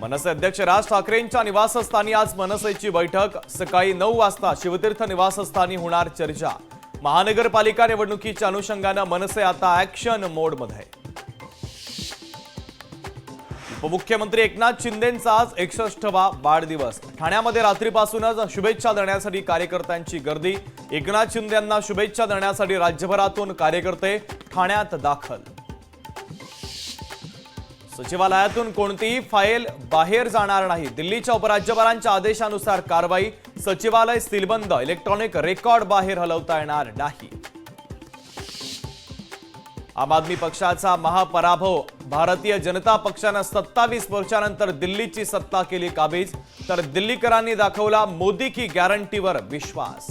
मनसे अध्यक्ष राज ठाकरेंच्या निवासस्थानी आज मनसेची बैठक। सकाळी 9 वाजता शिवतीर्थ निवासस्थानी होणार चर्चा। महानगरपालिका निवडणुकीच्या अनुषंगाने मनसे आता ॲक्शन मोडमध्ये। उपमुख्यमंत्री एकनाथ शिंदेंचा आज 61वा वाढदिवस। ठाण्यामध्ये रात्रीपासूनच शुभेच्छा देण्यासाठी कार्यकर्त्यांची गर्दी। एकनाथ शिंदे यांना शुभेच्छा देण्यासाठी राज्यभरातून कार्यकर्ते ठाण्यात दाखल। सचिवालयातून कोणतीही फाईल बाहेर जाणार नाही। दिल्लीच्या उपराज्यपालांच्या आदेशानुसार कारवाई। सचिवालय सीलबंद। इलेक्ट्रॉनिक रेकॉर्ड बाहेर हलवता येणार नाही। आम आदमी पक्षाचा महापराभव। भारतीय जनता पक्षाने 27 वर्षानंतर दिल्लीची सत्ता केली काबीज। तर दिल्लीकरांनी दाखवला मोदी की गॅरंटीवर विश्वास।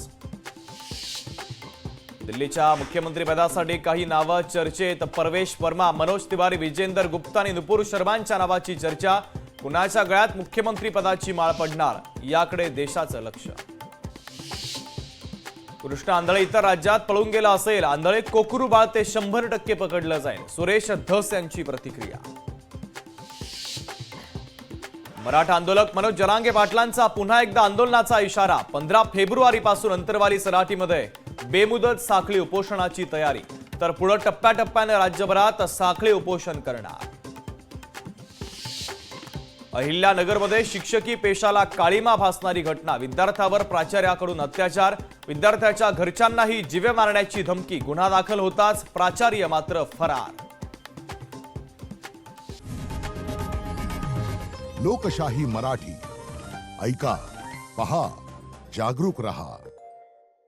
दिल्लीच्या मुख्यमंत्रीपदासाठी काही नावं चर्चेत। परवेश वर्मा, मनोज तिवारी, विजेंदर गुप्ता आणि नुपूर शर्मांच्या नावाची चर्चा। कुणाच्या गळ्यात मुख्यमंत्रीपदाची माळ पडणार याकडे देशाचं लक्ष। कृष्ण आंधळे इतर राज्यात पळून गेला असेल। आंधळे कोकरू बाळते 100% पकडलं जाईल। सुरेश धस यांची प्रतिक्रिया। मराठा आंदोलक मनोज जरांगे पाटलांचा पुन्हा एकदा आंदोलनाचा इशारा। 15 फेब्रुवारीपासून अंतरवाली सराटीमध्ये बेमुदत साखळी उपोषणाची तयारी। तर पुढे टप्प्याटप्प्याने राज्यभरात साखळी उपोषण करणार। अहिल्यानगरमध्ये शिक्षकी पेशाला काळीमा भासणारी घटना। विद्यार्थ्यावर प्राचार्याकडून अत्याचार। विद्यार्थ्याच्या घरच्यांनाही जीवे मारण्याची धमकी। गुन्हा दाखल होताच प्राचार्य मात्र फरार। लोकशाही मराठी ऐका, पहा, जागरूक रहा।